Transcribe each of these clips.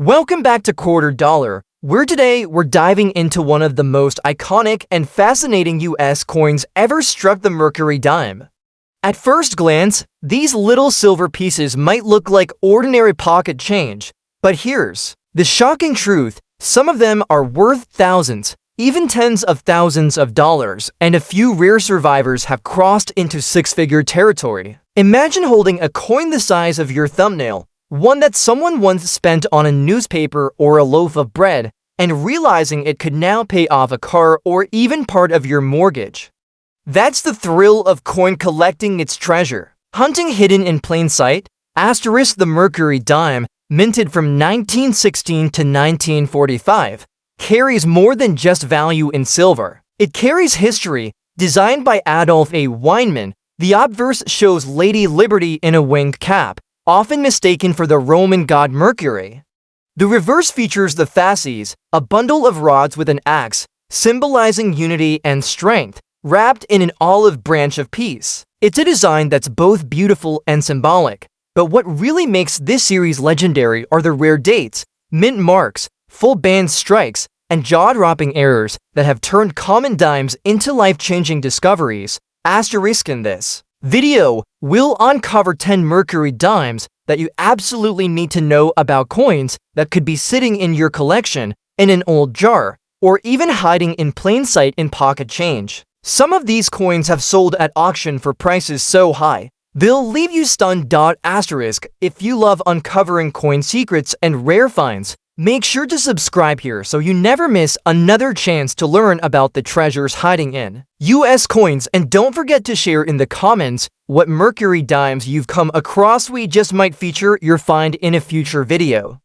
Welcome back to Quarter Dollar, where today we're diving into one of the most iconic and fascinating US coins ever struck the Mercury dime. At first glance, these little silver pieces might look like ordinary pocket change, but here's the shocking truth: some of them are worth thousands, even tens of thousands of dollars, and a few rare survivors have crossed into six-figure territory. Imagine holding a coin the size of your thumbnail, one that someone once spent on a newspaper or a loaf of bread, and realizing it could now pay off a car or even part of your mortgage. That's the thrill of coin collecting its treasure. Hunting hidden in plain sight, the Mercury dime, minted from 1916 to 1945, carries more than just value in silver. It carries history. Designed by Adolf A. Weinman, the obverse shows Lady Liberty in a winged cap, often mistaken for the Roman god Mercury. The reverse features the fasces, a bundle of rods with an axe, symbolizing unity and strength, wrapped in an olive branch of peace. It's a design that's both beautiful and symbolic, but what really makes this series legendary are the rare dates, mint marks, full band strikes, and jaw-dropping errors that have turned common dimes into life-changing discoveries. In this video, we'll uncover 10 Mercury dimes that you absolutely need to know about, coins that could be sitting in your collection, in an old jar, or even hiding in plain sight in pocket change. Some of these coins have sold at auction for prices so high, they'll leave you stunned. If you love uncovering coin secrets and rare finds, make sure to subscribe here so you never miss another chance to learn about the treasures hiding in US coins, and don't forget to share in the comments what Mercury dimes you've come across. We just might feature your find in a future video.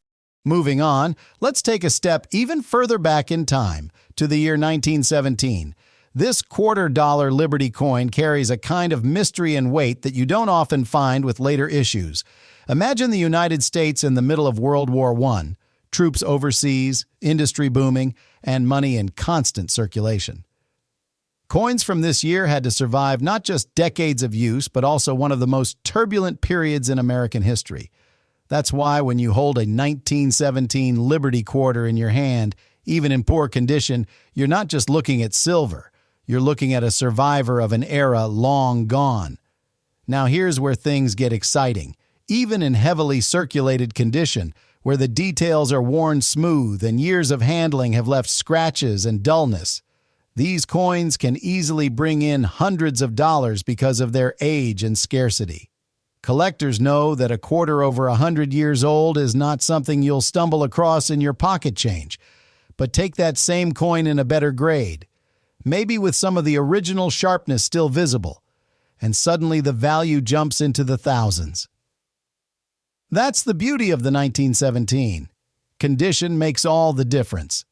Moving on, let's take a step even further back in time, to the year 1917. This $quarter-dollar Liberty coin carries a kind of mystery and weight that you don't often find with later issues. Imagine the United States in the middle of World War I. Troops overseas, industry booming, and money in constant circulation. Coins from this year had to survive not just decades of use, but also one of the most turbulent periods in American history. That's why when you hold a 1917 Liberty quarter in your hand, even in poor condition, you're not just looking at silver. You're looking at a survivor of an era long gone. Now here's where things get exciting. Even in heavily circulated condition, where the details are worn smooth and years of handling have left scratches and dullness, these coins can easily bring in hundreds of dollars because of their age and scarcity. Collectors know that a quarter over 100 years old is not something you'll stumble across in your pocket change. But take that same coin in a better grade, maybe with some of the original sharpness still visible, and suddenly the value jumps into the thousands. That's the beauty of the 1917. Condition makes all the difference.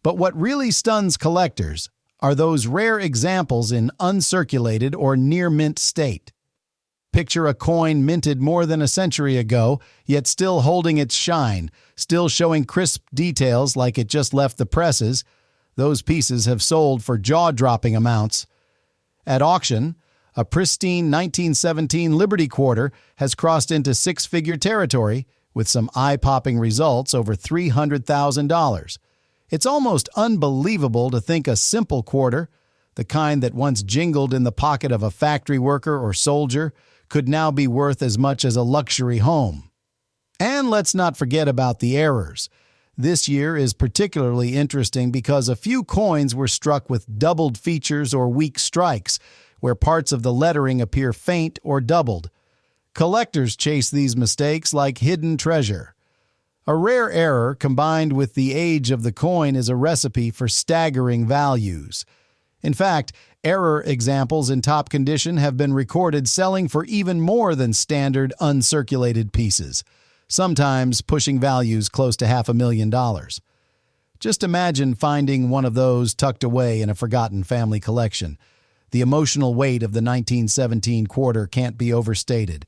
But what really stuns collectors are those rare examples in uncirculated or near-mint state. Picture a coin minted more than a century ago, yet still holding its shine, still showing crisp details like it just left the presses. Those pieces have sold for jaw-dropping amounts. At auction, a pristine 1917 Liberty quarter has crossed into six-figure territory with some eye-popping results over $300,000. It's almost unbelievable to think a simple quarter, the kind that once jingled in the pocket of a factory worker or soldier, could now be worth as much as a luxury home. And let's not forget about the errors. This year is particularly interesting because a few coins were struck with doubled features or weak strikes, where parts of the lettering appear faint or doubled. Collectors chase these mistakes like hidden treasure. A rare error combined with the age of the coin is a recipe for staggering values. In fact, error examples in top condition have been recorded selling for even more than standard uncirculated pieces, sometimes pushing values close to $500,000. Just imagine finding one of those tucked away in a forgotten family collection. The emotional weight of the 1917 quarter can't be overstated.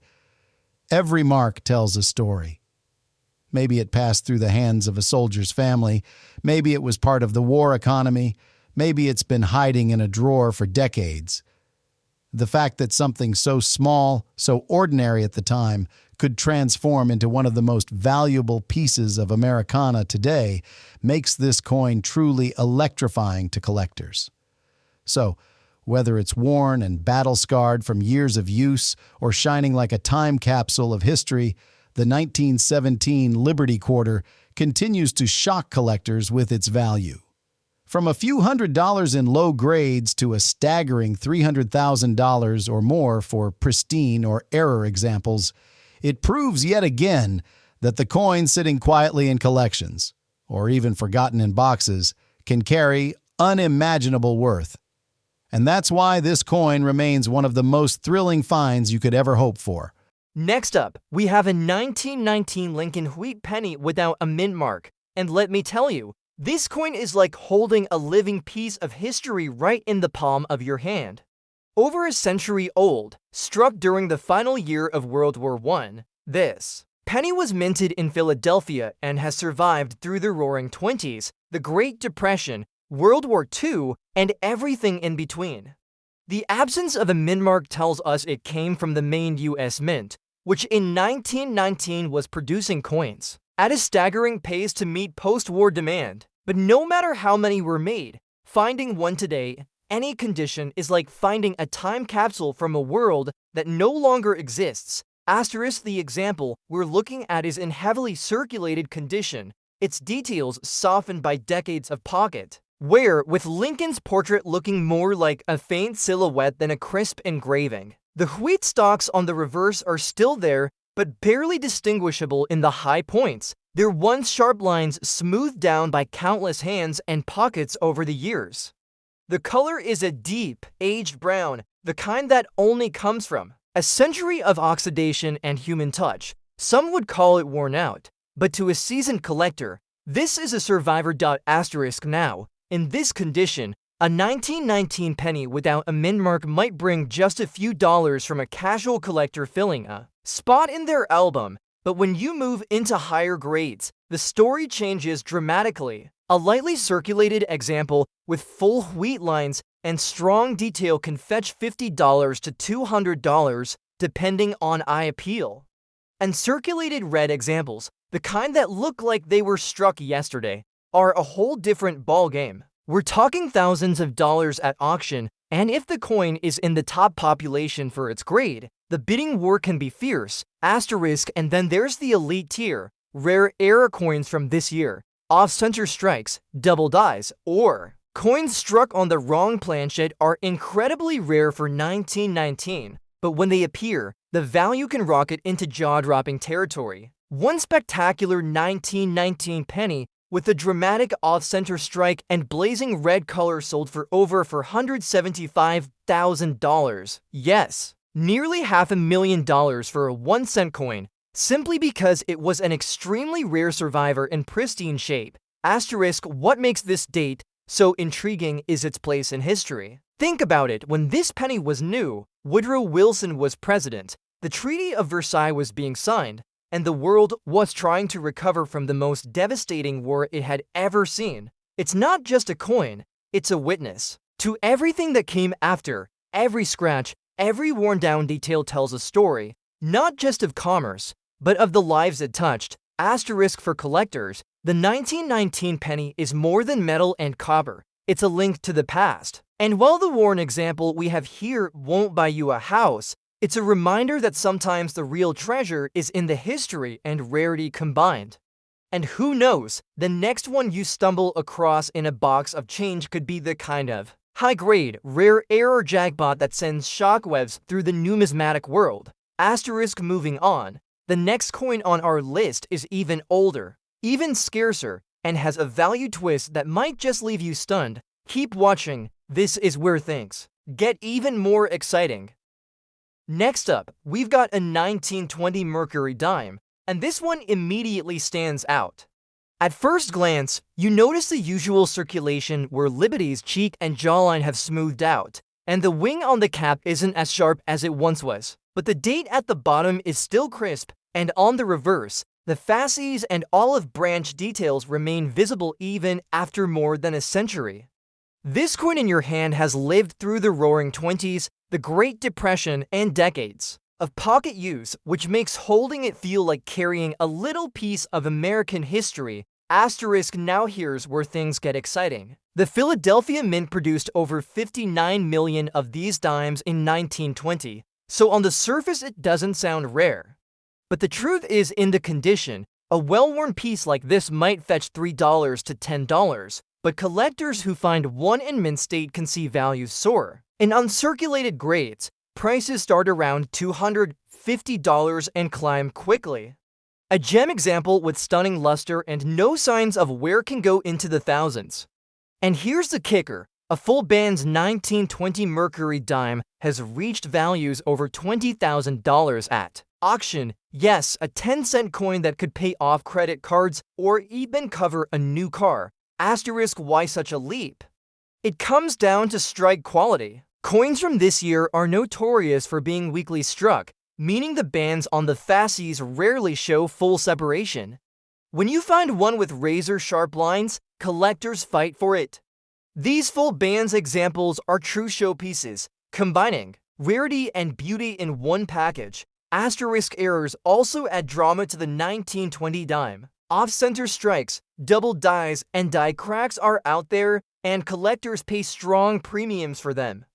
Every mark tells a story. Maybe it passed through the hands of a soldier's family. Maybe it was part of the war economy. Maybe it's been hiding in a drawer for decades. The fact that something so small, so ordinary at the time, could transform into one of the most valuable pieces of Americana today makes this coin truly electrifying to collectors. So, whether it's worn and battle-scarred from years of use or shining like a time capsule of history, the 1917 Liberty Quarter continues to shock collectors with its value. From a few $100s in low grades to a staggering $300,000 or more for pristine or error examples, it proves yet again that the coin sitting quietly in collections, or even forgotten in boxes, can carry unimaginable worth. And that's why this coin remains one of the most thrilling finds you could ever hope for. Next up, we have a 1919 Lincoln Wheat penny without a mint mark. And let me tell you, this coin is like holding a living piece of history right in the palm of your hand. Over a century old, struck during the final year of World War I, this penny was minted in Philadelphia and has survived through the Roaring Twenties, the Great Depression, World War II, and everything in between. The absence of a mint mark tells us it came from the main U.S. Mint, which in 1919 was producing coins at a staggering pace to meet post-war demand. But no matter how many were made, finding one today, any condition, is like finding a time capsule from a world that no longer exists. Asterisk, the example we're looking at is in heavily circulated condition, its details softened by decades of pocket wear, with Lincoln's portrait looking more like a faint silhouette than a crisp engraving. The wheat stalks on the reverse are still there, but barely distinguishable in the high points, their once sharp lines smoothed down by countless hands and pockets over the years. The color is a deep, aged brown, the kind that only comes from a century of oxidation and human touch. Some would call it worn out, but to a seasoned collector, this is a survivor. Asterisk now, in this condition, a 1919 penny without a mint mark might bring just a few dollars from a casual collector filling a spot in their album, but when you move into higher grades, the story changes dramatically. A lightly circulated example with full wheat lines and strong detail can fetch $50 to $200 depending on eye appeal. And circulated red examples, the kind that look like they were struck yesterday, are a whole different ballgame. We're talking thousands of dollars at auction, and if the coin is in the top population for its grade, the bidding war can be fierce. Asterisk, and then there's the elite tier, rare era coins from this year, off-center strikes, double dies, or coins struck on the wrong planchet are incredibly rare for 1919, but when they appear, the value can rocket into jaw-dropping territory. One spectacular 1919 penny with a dramatic off-center strike and blazing red color sold for over $475,000. Yes, nearly $500,000 for a 1-cent coin, simply because it was an extremely rare survivor in pristine shape. Asterisk, what makes this date so intriguing is its place in history. Think about it, when this penny was new, Woodrow Wilson was president, the Treaty of Versailles was being signed, and the world was trying to recover from the most devastating war it had ever seen. It's not just a coin, it's a witness to everything that came after. Every scratch, every worn-down detail tells a story, not just of commerce, but of the lives it touched. Asterisk, for collectors, the 1919 penny is more than metal and copper. It's a link to the past. And while the worn example we have here won't buy you a house, it's a reminder that sometimes the real treasure is in the history and rarity combined. And who knows, the next one you stumble across in a box of change could be the kind of high-grade, rare error jackpot that sends shockwaves through the numismatic world. Asterisk, moving on, the next coin on our list is even older, even scarcer, and has a value twist that might just leave you stunned. Keep watching, this is where things get even more exciting. Next up, we've got a 1920 Mercury dime, and this one immediately stands out. At first glance, you notice the usual circulation where Liberty's cheek and jawline have smoothed out, and the wing on the cap isn't as sharp as it once was. But the date at the bottom is still crisp, and on the reverse, the fasces and olive branch details remain visible even after more than a century. This coin in your hand has lived through the Roaring Twenties, the Great Depression, and decades of pocket use, which makes holding it feel like carrying a little piece of American history. Asterisk, now here's where things get exciting. The Philadelphia Mint produced over 59 million of these dimes in 1920, so on the surface it doesn't sound rare. But the truth is, in the condition, a well-worn piece like this might fetch $3 to $10, but collectors who find one in mint state can see values soar. In uncirculated grades, prices start around $250 and climb quickly. A gem example with stunning luster and no signs of wear can go into the thousands. And here's the kicker. A full band's 1920 Mercury dime has reached values over $20,000 at auction. Yes, a 10-cent coin that could pay off credit cards or even cover a new car. Asterisk, why such a leap? It comes down to strike quality. Coins from this year are notorious for being weakly struck, meaning the bands on the fasces rarely show full separation. When you find one with razor-sharp lines, collectors fight for it. These full bands examples are true showpieces, combining rarity and beauty in one package. Asterisk, errors also add drama to the 1920 dime. Off-center strikes, double dies, and die cracks are out there, and collectors pay strong premiums for them.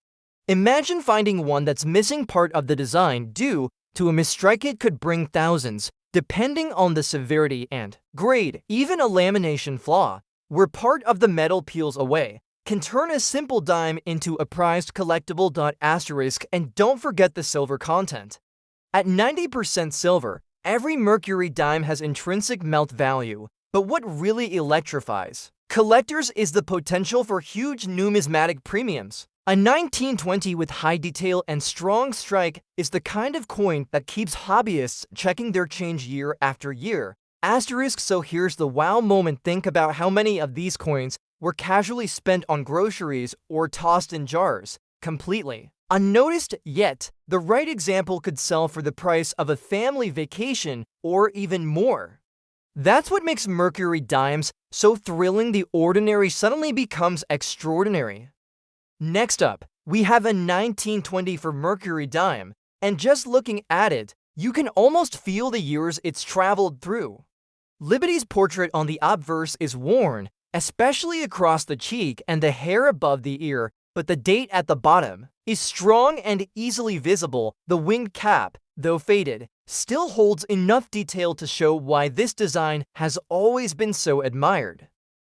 Imagine finding one that's missing part of the design due to a misstrike. It could bring thousands, depending on the severity and grade. Even a lamination flaw, where part of the metal peels away, can turn a simple dime into a prized collectible. Asterisk, and don't forget the silver content. At 90% silver, every Mercury dime has intrinsic melt value, but what really electrifies collectors is the potential for huge numismatic premiums. A 1920 with high detail and strong strike is the kind of coin that keeps hobbyists checking their change year after year. Asterisk, so here's the wow moment. Think about how many of these coins were casually spent on groceries or tossed in jars, completely unnoticed, yet the right example could sell for the price of a family vacation or even more. That's what makes Mercury dimes so thrilling. The ordinary suddenly becomes extraordinary. Next up, we have a 1920 for Mercury dime, and just looking at it, you can almost feel the years it's traveled through. Liberty's portrait on the obverse is worn, especially across the cheek and the hair above the ear, but the date at the bottom is strong and easily visible. The winged cap, though faded, still holds enough detail to show why this design has always been so admired.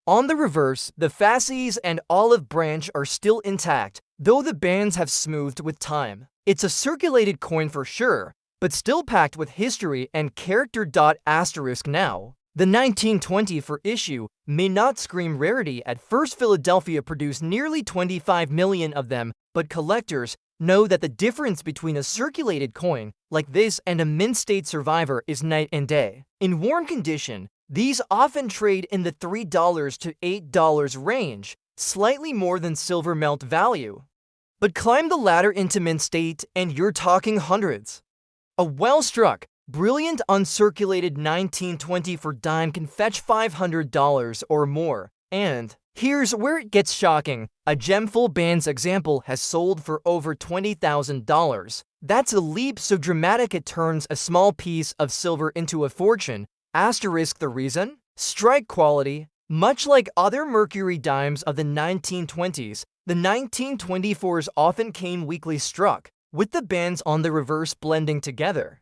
On the reverse, the fasces and olive branch are still intact, though the bands have smoothed with time. It's a circulated coin for sure, but still packed with history and character. Asterisk, now, the 1920 for issue may not scream rarity at first. Philadelphia produced nearly 25 million of them, but collectors know that the difference between a circulated coin like this and a mint state survivor is night and day. In worn condition, these often trade in the $3 to $8 range, slightly more than silver melt value. But climb the ladder into mint state and you're talking hundreds. A well-struck, brilliant uncirculated 1920 for dime can fetch $500 or more. And here's where it gets shocking. A gem full bands example has sold for over $20,000. That's a leap so dramatic it turns a small piece of silver into a fortune. Asterisk, the reason? Strike quality. Much like other Mercury dimes of the 1920s, the 1924s often came weakly struck, with the bands on the reverse blending together.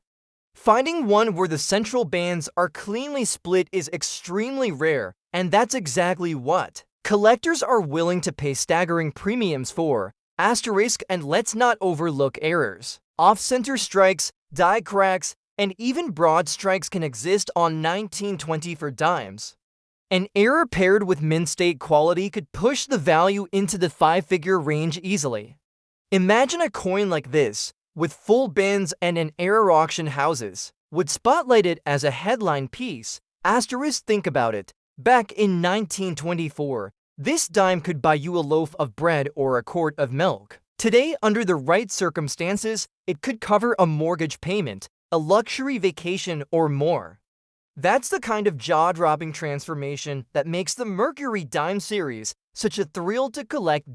Finding one where the central bands are cleanly split is extremely rare, and that's exactly what collectors are willing to pay staggering premiums for. Asterisk, and let's not overlook errors. Off-center strikes, die cracks, and even broad strikes can exist on 1920 for dimes. An error paired with mint state quality could push the value into the five-figure range easily. Imagine a coin like this, with full bands and an error auction houses, would spotlight it as a headline piece. Asterisk, think about it. Back in 1924, this dime could buy you a loaf of bread or a quart of milk. Today, under the right circumstances, it could cover a mortgage payment, a luxury vacation, or more. That's the kind of jaw-dropping transformation that makes the Mercury dime series such a thrill to collect.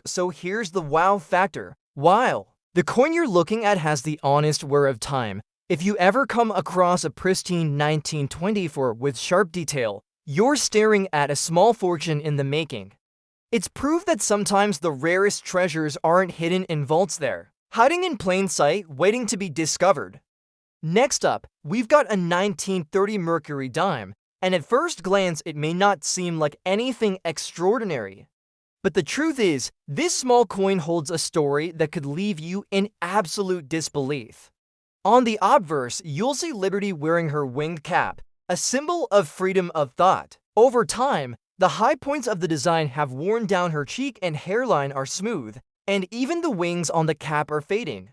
So here's the wow factor. Wow! The coin you're looking at has the honest wear of time. If you ever come across a pristine 1924 with sharp detail, you're staring at a small fortune in the making. It's proof that sometimes the rarest treasures aren't hidden in vaults there, hiding in plain sight, waiting to be discovered. Next up, we've got a 1930 Mercury dime, and at first glance it may not seem like anything extraordinary. But the truth is, this small coin holds a story that could leave you in absolute disbelief. On the obverse, you'll see Liberty wearing her winged cap, a symbol of freedom of thought. Over time, the high points of the design have worn down, her cheek and hairline are smooth, and even the wings on the cap are fading.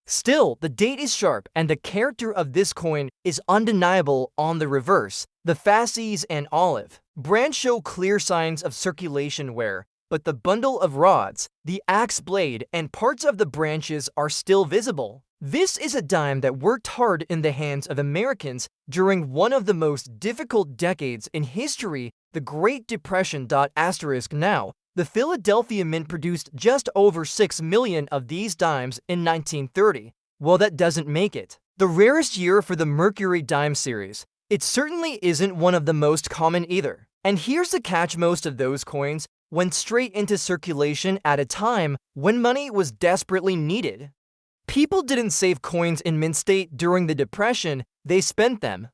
Still, the date is sharp and the character of this coin is undeniable. On the reverse, the fasces and olive branch show clear signs of circulation wear, but the bundle of rods, the axe blade, and parts of the branches are still visible. This is a dime that worked hard in the hands of Americans during one of the most difficult decades in history, the Great Depression. Now, the Philadelphia Mint produced just over 6 million of these dimes in 1930. Well, that doesn't make it the rarest year for the Mercury dime series. It certainly isn't one of the most common either. And here's the catch: most of those coins went straight into circulation at a time when money was desperately needed. People didn't save coins in mint state during the Depression, they spent them.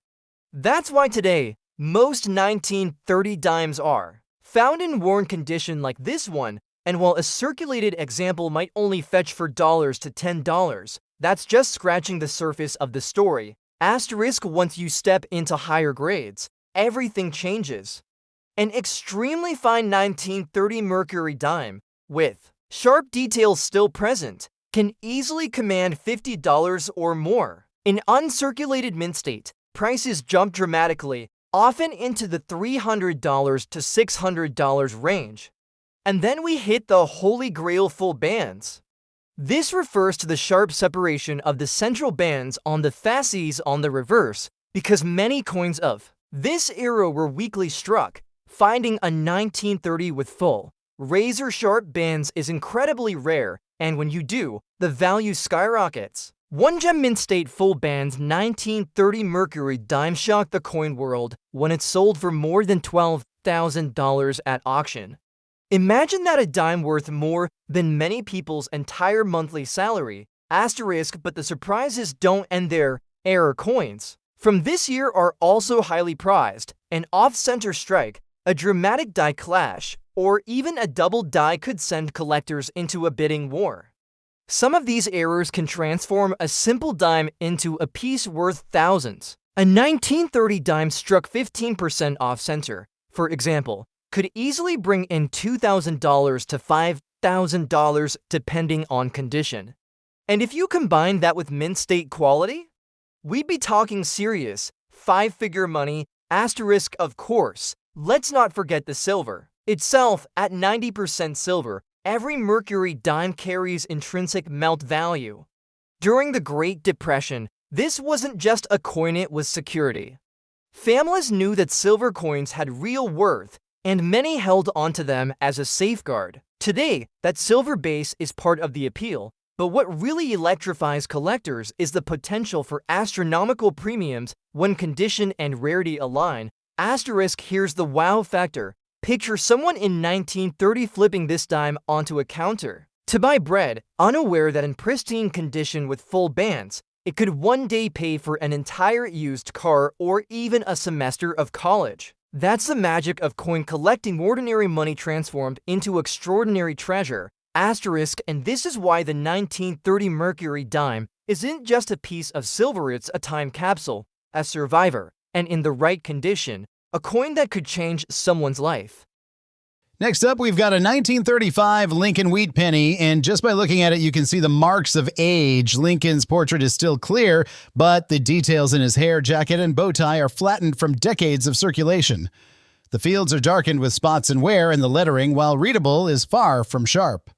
That's why today, most 1930 dimes are found in worn condition like this one, and while a circulated example might only fetch for $1 to $10, that's just scratching the surface of the story. Once you step into higher grades, everything changes. An extremely fine 1930 Mercury dime, with sharp details still present, can easily command $50 or more. In uncirculated mint state, prices jump dramatically, often into the $300 to $600 range. And then we hit the holy grail full bands. This refers to the sharp separation of the central bands on the fasces on the reverse, because many coins of this era were weakly struck. Finding a 1930 with full, razor-sharp bands is incredibly rare, and when you do, the value skyrockets. One gem mint state full bands 1930 Mercury dime shocked the coin world when it sold for more than $12,000 at auction. Imagine that, a dime worth more than many people's entire monthly salary. But the surprises don't end there. Error coins from this year are also highly prized. An off-center strike, a dramatic die clash, or even a double die could send collectors into a bidding war. Some of these errors can transform a simple dime into a piece worth thousands. A 1930 dime struck 15% off-center, for example, could easily bring in $2,000 to $5,000 depending on condition. And if you combine that with mint state quality, we'd be talking serious five-figure money. Of course, let's not forget the silver itself. At 90% silver, every Mercury dime carries intrinsic melt value. During the Great Depression, this wasn't just a coin, it was security. Families knew that silver coins had real worth, and many held onto them as a safeguard. Today, that silver base is part of the appeal, but what really electrifies collectors is the potential for astronomical premiums when condition and rarity align. Here's the wow factor. Picture someone in 1930 flipping this dime onto a counter to buy bread, unaware that in pristine condition with full bands, it could one day pay for an entire used car or even a semester of college. That's the magic of coin collecting, ordinary money transformed into extraordinary treasure. And this is why the 1930 Mercury dime isn't just a piece of silver, it's a time capsule, a survivor, and in the right condition, a coin that could change someone's life. Next up, we've got a 1935 Lincoln wheat penny, and just by looking at it, you can see the marks of age. Lincoln's portrait is still clear, but the details in his hair, jacket, and bow tie are flattened from decades of circulation. The fields are darkened with spots and wear, and the lettering, while readable, is far from sharp.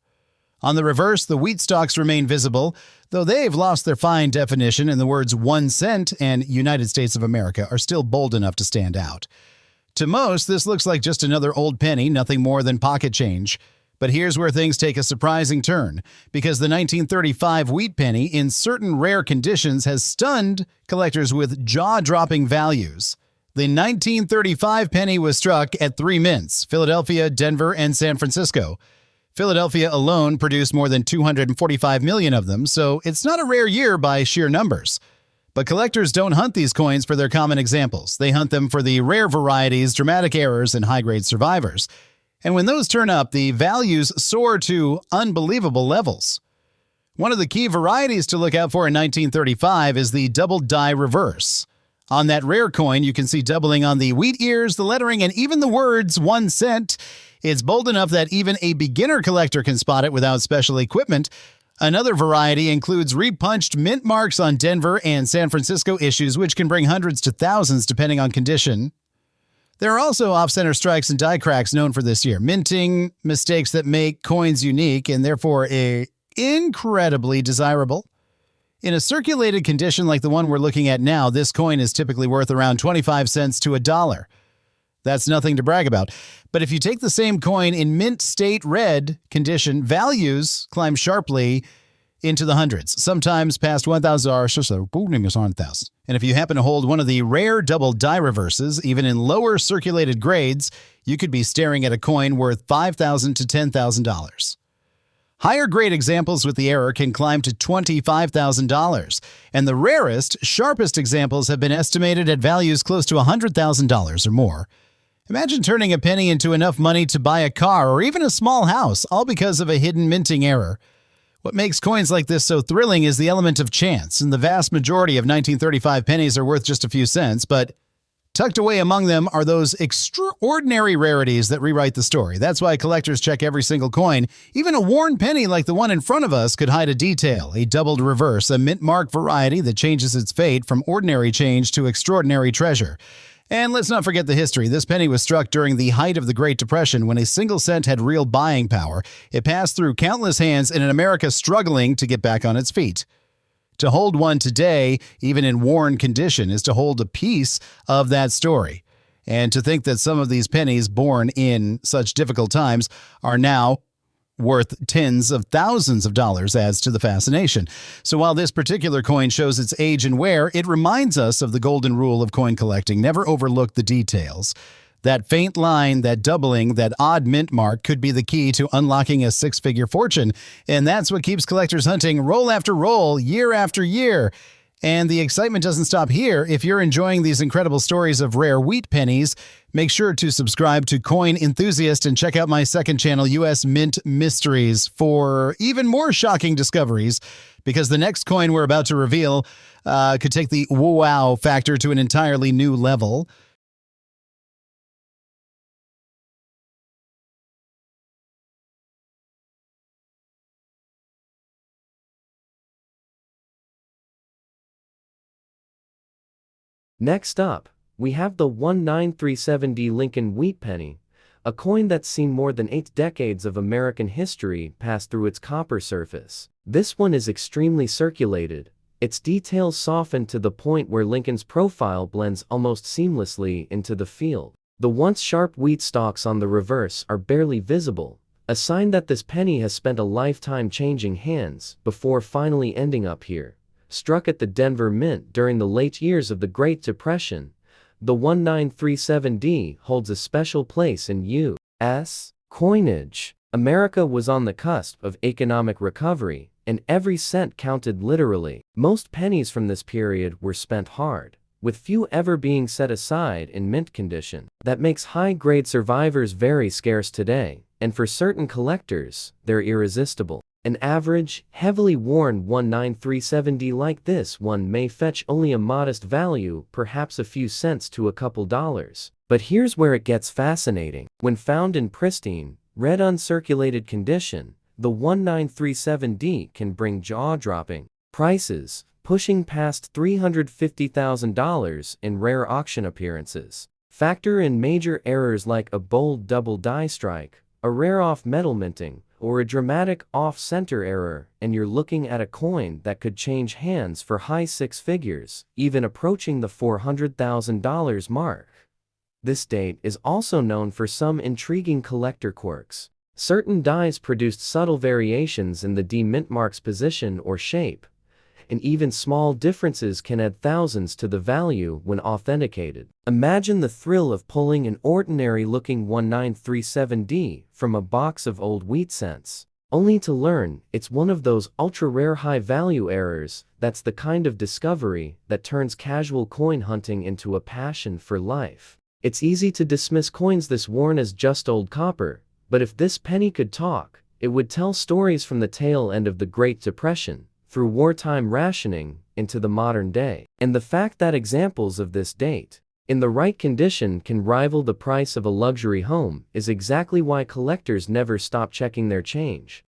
On the reverse, the wheat stalks remain visible, though they've lost their fine definition and the words 1 cent and United States of America are still bold enough to stand out. To most, this looks like just another old penny, nothing more than pocket change. But here's where things take a surprising turn, because the 1935 wheat penny, in certain rare conditions, has stunned collectors with jaw-dropping values. The 1935 penny was struck at 3 mints: Philadelphia, Denver, and San Francisco. Philadelphia alone produced more than 245 million of them, so it's not a rare year by sheer numbers. But collectors don't hunt these coins for their common examples. They hunt them for the rare varieties, dramatic errors, and high-grade survivors. And when those turn up, the values soar to unbelievable levels. One of the key varieties to look out for in 1935 is the double die reverse. On that rare coin, you can see doubling on the wheat ears, the lettering, and even the words 1 cent. It's bold enough that even a beginner collector can spot it without special equipment. Another variety includes repunched mint marks on Denver and San Francisco issues, which can bring hundreds to thousands depending on condition. There are also off-center strikes and die cracks known for this year, minting mistakes that make coins unique and therefore incredibly desirable. In a circulated condition like the one we're looking at now, this coin is typically worth around 25 cents to $1. That's nothing to brag about. But if you take the same coin in mint state red condition, values climb sharply into the hundreds, sometimes past $1,000. And if you happen to hold one of the rare double die reverses, even in lower circulated grades, you could be staring at a coin worth $5,000 to $10,000. Higher grade examples with the error can climb to $25,000, and the rarest, sharpest examples have been estimated at values close to $100,000 or more. Imagine turning a penny into enough money to buy a car or even a small house, all because of a hidden minting error. What makes coins like this so thrilling is the element of chance, and the vast majority of 1935 pennies are worth just a few cents, but tucked away among them are those extraordinary rarities that rewrite the story. That's why collectors check every single coin. Even a worn penny like the one in front of us could hide a detail, a doubled reverse, a mint mark variety that changes its fate from ordinary change to extraordinary treasure. And let's not forget the history. This penny was struck during the height of the Great Depression when a single cent had real buying power. It passed through countless hands in an America struggling to get back on its feet. To hold one today, even in worn condition, is to hold a piece of that story. And to think that some of these pennies born in such difficult times are now worth tens of thousands of dollars adds to the fascination. So while this particular coin shows its age and wear, it reminds us of the golden rule of coin collecting: never overlook the details. That faint line, that doubling, that odd mint mark could be the key to unlocking a six-figure fortune. And that's what keeps collectors hunting roll after roll, year after year. And the excitement doesn't stop here. If you're enjoying these incredible stories of rare wheat pennies, make sure to subscribe to Coin Enthusiast and check out my second channel, US Mint Mysteries, for even more shocking discoveries, because the next coin we're about to reveal could take the wow factor to an entirely new level. Next up, we have the 1937D Lincoln Wheat Penny, a coin that's seen more than 8 decades of American history pass through its copper surface. This one is extremely circulated, its details softened to the point where Lincoln's profile blends almost seamlessly into the field. The once sharp wheat stalks on the reverse are barely visible, a sign that this penny has spent a lifetime changing hands before finally ending up here. Struck at the Denver Mint during the late years of the Great Depression, the 1937D holds a special place in U.S. coinage. America was on the cusp of economic recovery, and every cent counted literally. Most pennies from this period were spent hard, with few ever being set aside in mint condition. That makes high-grade survivors very scarce today, and for certain collectors, they're irresistible. An average, heavily worn 1937D like this one may fetch only a modest value, perhaps a few cents to a couple dollars. But here's where it gets fascinating. When found in pristine, red uncirculated condition, the 1937D can bring jaw-dropping prices, pushing past $350,000 in rare auction appearances. Factor in major errors like a bold double die strike, a rare off-metal minting, or a dramatic off-center error, and you're looking at a coin that could change hands for high six figures, even approaching the $400,000 mark. This date is also known for some intriguing collector quirks. Certain dies produced subtle variations in the mint mark's position or shape, and even small differences can add thousands to the value when authenticated. Imagine the thrill of pulling an ordinary-looking 1937D from a box of old wheat cents, only to learn it's one of those ultra-rare high-value errors. That's the kind of discovery that turns casual coin hunting into a passion for life. It's easy to dismiss coins this worn as just old copper, but if this penny could talk, it would tell stories from the tail end of the Great Depression, through wartime rationing, into the modern day. And the fact that examples of this date, in the right condition, can rival the price of a luxury home is exactly why collectors never stop checking their change.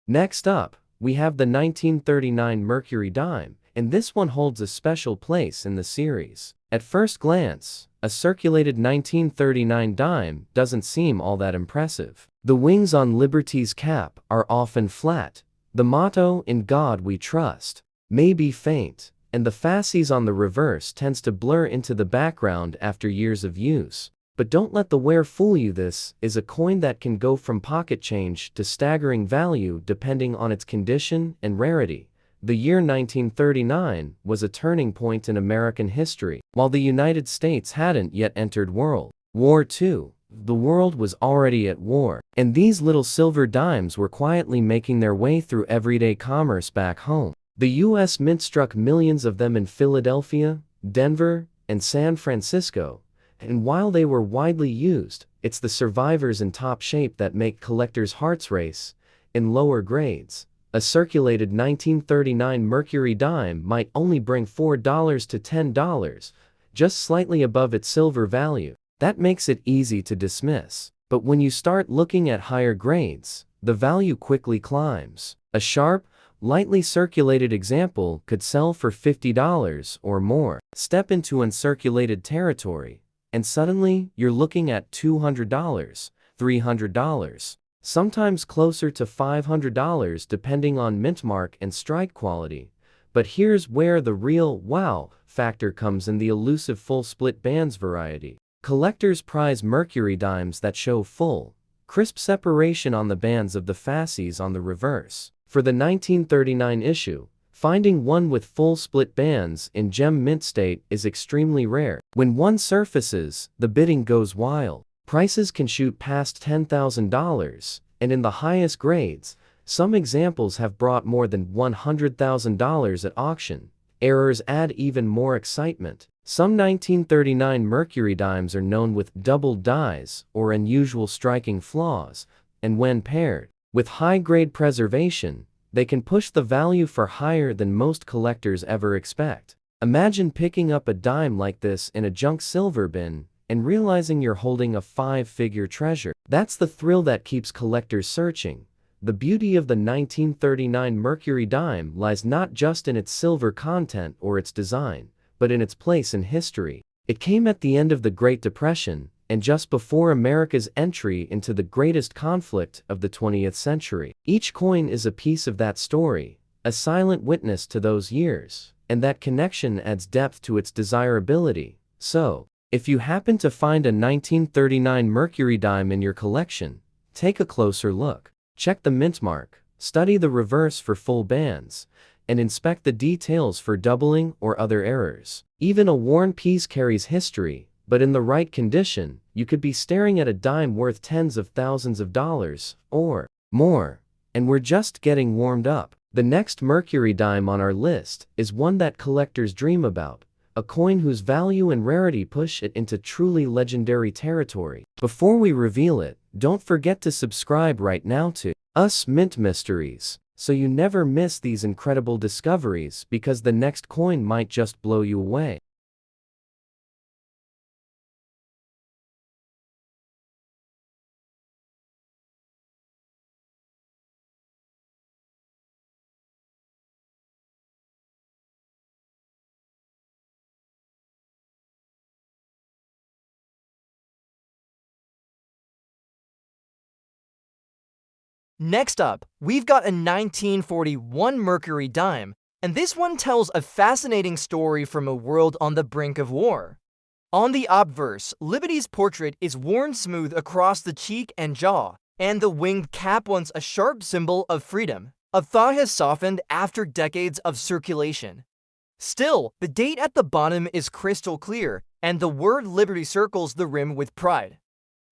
Next up, we have the 1939 Mercury dime, and this one holds a special place in the series. At first glance, a circulated 1939 dime doesn't seem all that impressive. The wings on Liberty's cap are often flat. The motto, "In God We Trust," may be faint, and the fasces on the reverse tends to blur into the background after years of use. But don't let the wear fool you. This is a coin that can go from pocket change to staggering value depending on its condition and rarity. The year 1939 was a turning point in American history. While the United States hadn't yet entered World War II, the world was already at war, and these little silver dimes were quietly making their way through everyday commerce back home. The U.S. Mint struck millions of them in Philadelphia, Denver, and San Francisco, and while they were widely used, it's the survivors in top shape that make collectors' hearts race. In lower grades, a circulated 1939 Mercury dime might only bring $4 to $10, just slightly above its silver value. That makes it easy to dismiss. But when you start looking at higher grades, the value quickly climbs. A sharp, lightly circulated example could sell for $50 or more. Step into uncirculated territory, and suddenly you're looking at $200, $300, sometimes closer to $500 depending on mint mark and strike quality. But here's where the real wow factor comes in: the elusive full split bands variety. Collectors prize Mercury dimes that show full, crisp separation on the bands of the fasces on the reverse. For the 1939 issue, finding one with full split bands in gem mint state is extremely rare. When one surfaces, the bidding goes wild. Prices can shoot past $10,000, and in the highest grades, some examples have brought more than $100,000 at auction. Errors add even more excitement. Some 1939 Mercury dimes are known with doubled dies or unusual striking flaws, and when paired with high-grade preservation, they can push the value for higher than most collectors ever expect. Imagine picking up a dime like this in a junk silver bin and realizing you're holding a five-figure treasure. That's the thrill that keeps collectors searching. The beauty of the 1939 Mercury dime lies not just in its silver content or its design, but in its place in history. It came at the end of the Great Depression, and just before America's entry into the greatest conflict of the 20th century. Each coin is a piece of that story, a silent witness to those years, and that connection adds depth to its desirability. So, if you happen to find a 1939 Mercury dime in your collection, take a closer look. Check the mint mark, study the reverse for full bands, and inspect the details for doubling or other errors. Even a worn piece carries history, but in the right condition, you could be staring at a dime worth tens of thousands of dollars, or more. And we're just getting warmed up. The next Mercury dime on our list is one that collectors dream about, a coin whose value and rarity push it into truly legendary territory. Before we reveal it, don't forget to subscribe right now to Us Mint Mysteries, so you never miss these incredible discoveries, because the next coin might just blow you away. Next up, we've got a 1941 Mercury dime, and this one tells a fascinating story from a world on the brink of war. On the obverse, Liberty's portrait is worn smooth across the cheek and jaw, and the winged cap, once a sharp symbol of freedom, a thought has softened after decades of circulation. Still, the date at the bottom is crystal clear, and the word Liberty circles the rim with pride.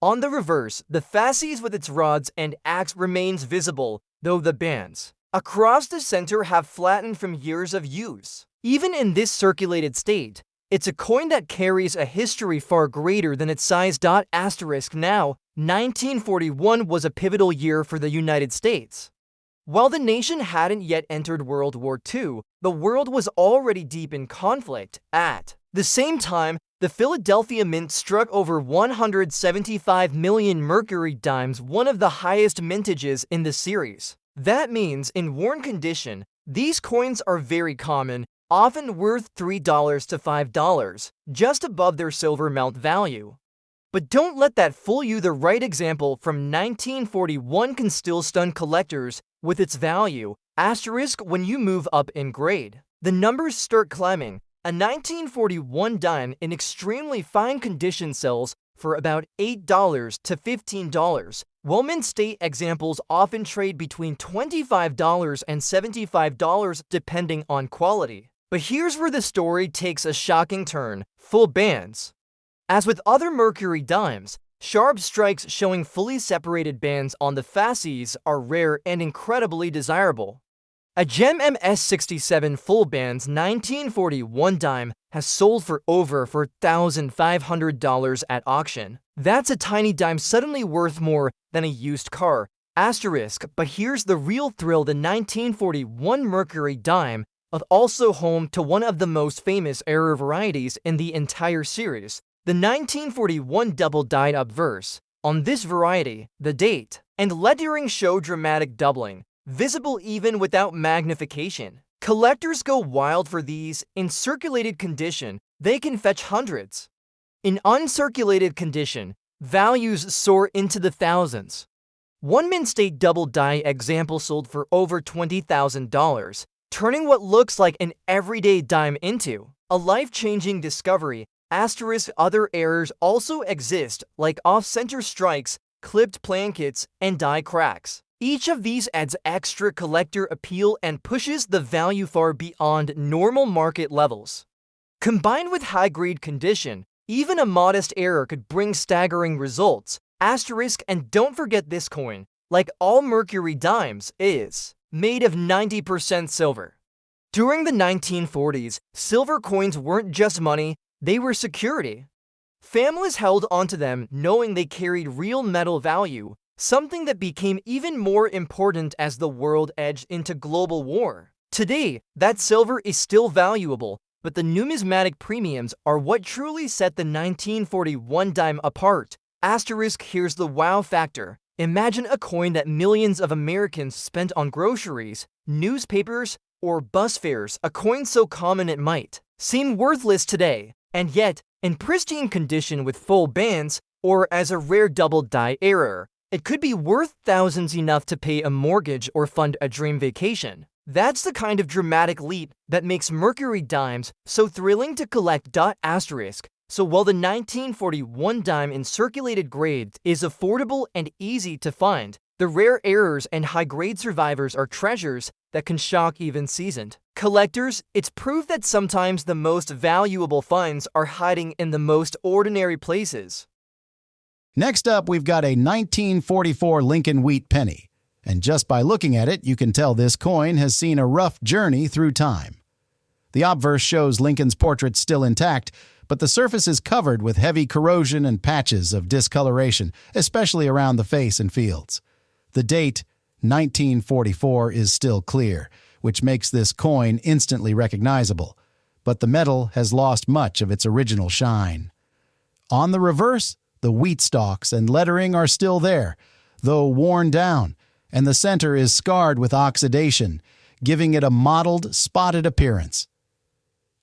On the reverse, the fasces with its rods and axe remains visible, though the bands across the center have flattened from years of use. Even in this circulated state, it's a coin that carries a history far greater than its size. Now, 1941 was a pivotal year for the United States. While the nation hadn't yet entered World War II, the world was already deep in conflict. At the same time, the Philadelphia Mint struck over 175 million Mercury dimes, one of the highest mintages in the series. That means, in worn condition, these coins are very common, often worth $3 to $5, just above their silver melt value. But don't let that fool you. The right example from 1941 can still stun collectors with its value, asterisk, when you move up in grade. The numbers start climbing. A 1941 dime in extremely fine condition sells for about $8 to $15, while mint state examples often trade between $25 and $75 depending on quality. But here's where the story takes a shocking turn: full bands. As with other Mercury dimes, sharp strikes showing fully separated bands on the fasces are rare and incredibly desirable. A Gem MS67 full bands 1941 dime has sold for over $4,500 at auction. That's a tiny dime suddenly worth more than a used car, asterisk. But here's the real thrill: the 1941 Mercury dime is also home to one of the most famous error varieties in the entire series, the 1941 double-dyed obverse. On this variety, the date and lettering show dramatic doubling, visible even without magnification. Collectors go wild for these. In circulated condition, they can fetch hundreds. In uncirculated condition, values soar into the thousands. One mint state double-die example sold for over $20,000, turning what looks like an everyday dime into a life-changing discovery, asterisk. Other errors also exist, like off-center strikes, clipped plankets, and die cracks. Each of these adds extra collector appeal and pushes the value far beyond normal market levels. Combined with high-grade condition, even a modest error could bring staggering results, asterisk. And don't forget, this coin, like all Mercury dimes, is made of 90% silver. During the 1940s, silver coins weren't just money, they were security. Families held onto them knowing they carried real metal value, something that became even more important as the world edged into global war. Today, that silver is still valuable, but the numismatic premiums are what truly set the 1941 dime apart. Asterisk. Here's the wow factor. Imagine a coin that millions of Americans spent on groceries, newspapers, or bus fares, a coin so common it might seem worthless today, and yet, in pristine condition with full bands, or as a rare double-die error, it could be worth thousands, enough to pay a mortgage or fund a dream vacation. That's the kind of dramatic leap that makes Mercury dimes so thrilling to collect. Asterisk. So while the 1941 dime in circulated grades is affordable and easy to find, the rare errors and high-grade survivors are treasures that can shock even seasoned collectors. It's proof that sometimes the most valuable finds are hiding in the most ordinary places. Next up, we've got a 1944 Lincoln wheat penny. And just by looking at it, you can tell this coin has seen a rough journey through time. The obverse shows Lincoln's portrait still intact, but the surface is covered with heavy corrosion and patches of discoloration, especially around the face and fields. The date, 1944, is still clear, which makes this coin instantly recognizable, but the metal has lost much of its original shine. On the reverse, the wheat stalks and lettering are still there, though worn down, and the center is scarred with oxidation, giving it a mottled, spotted appearance.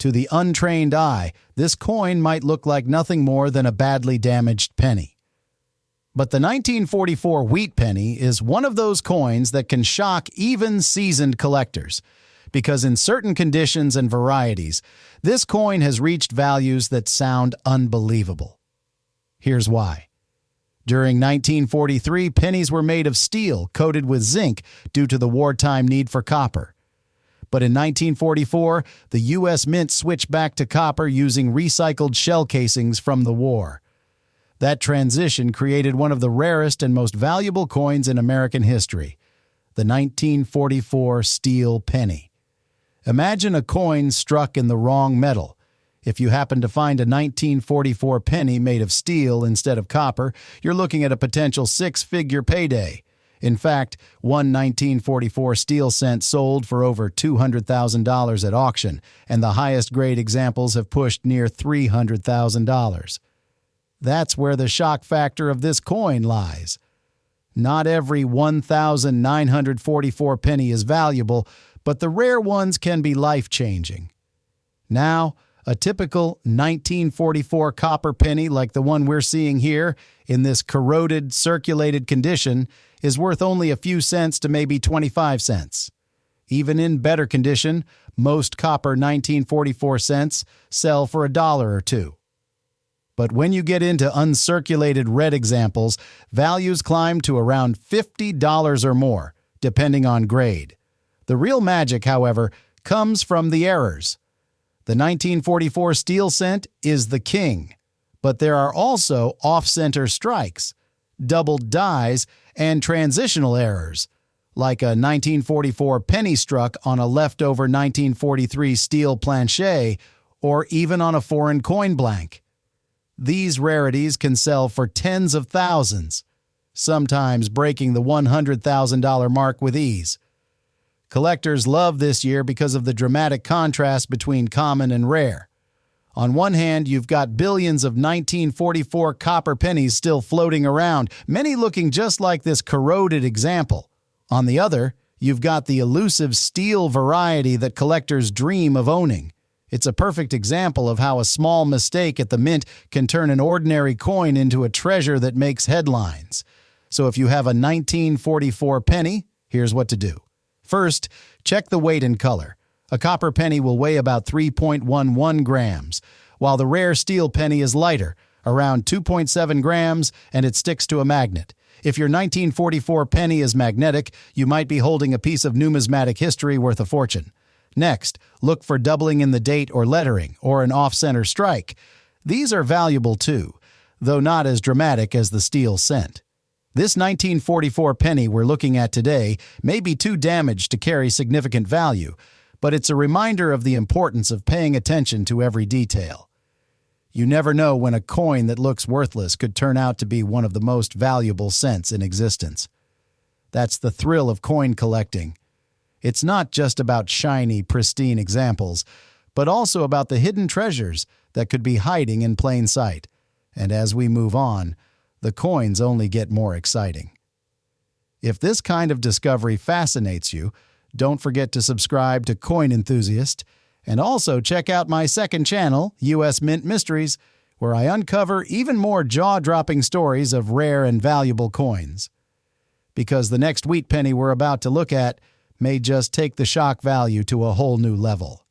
To the untrained eye, this coin might look like nothing more than a badly damaged penny. But the 1944 wheat penny is one of those coins that can shock even seasoned collectors, because in certain conditions and varieties, this coin has reached values that sound unbelievable. Here's why. During 1943, pennies were made of steel coated with zinc due to the wartime need for copper. But in 1944, the U.S. Mint switched back to copper using recycled shell casings from the war. That transition created one of the rarest and most valuable coins in American history, the 1944 steel penny. Imagine a coin struck in the wrong metal. If you happen to find a 1944 penny made of steel instead of copper, you're looking at a potential six-figure payday. In fact, one 1944 steel cent sold for over $200,000 at auction, and the highest grade examples have pushed near $300,000. That's where the shock factor of this coin lies. Not every 1,944 penny is valuable, but the rare ones can be life-changing. Now, a typical 1944 copper penny like the one we're seeing here, in this corroded, circulated condition, is worth only a few cents to maybe 25 cents. Even in better condition, most copper 1944 cents sell for $1 or $2. But when you get into uncirculated red examples, values climb to around $50 or more, depending on grade. The real magic, however, comes from the errors. The 1944 steel cent is the king, but there are also off-center strikes, doubled dies, and transitional errors, like a 1944 penny struck on a leftover 1943 steel planchet or even on a foreign coin blank. These rarities can sell for tens of thousands, sometimes breaking the $100,000 mark with ease. Collectors love this year because of the dramatic contrast between common and rare. On one hand, you've got billions of 1944 copper pennies still floating around, many looking just like this corroded example. On the other, you've got the elusive steel variety that collectors dream of owning. It's a perfect example of how a small mistake at the mint can turn an ordinary coin into a treasure that makes headlines. So if you have a 1944 penny, here's what to do. First, check the weight and color. A copper penny will weigh about 3.11 grams, while the rare steel penny is lighter, around 2.7 grams, and it sticks to a magnet. If your 1944 penny is magnetic, you might be holding a piece of numismatic history worth a fortune. Next, look for doubling in the date or lettering, or an off-center strike. These are valuable too, though not as dramatic as the steel cent. This 1944 penny we're looking at today may be too damaged to carry significant value, but it's a reminder of the importance of paying attention to every detail. You never know when a coin that looks worthless could turn out to be one of the most valuable cents in existence. That's the thrill of coin collecting. It's not just about shiny, pristine examples, but also about the hidden treasures that could be hiding in plain sight. And as we move on, the coins only get more exciting. If this kind of discovery fascinates you, don't forget to subscribe to Coin Enthusiast, and also check out my second channel, U.S. Mint Mysteries, where I uncover even more jaw-dropping stories of rare and valuable coins. Because the next wheat penny we're about to look at may just take the shock value to a whole new level.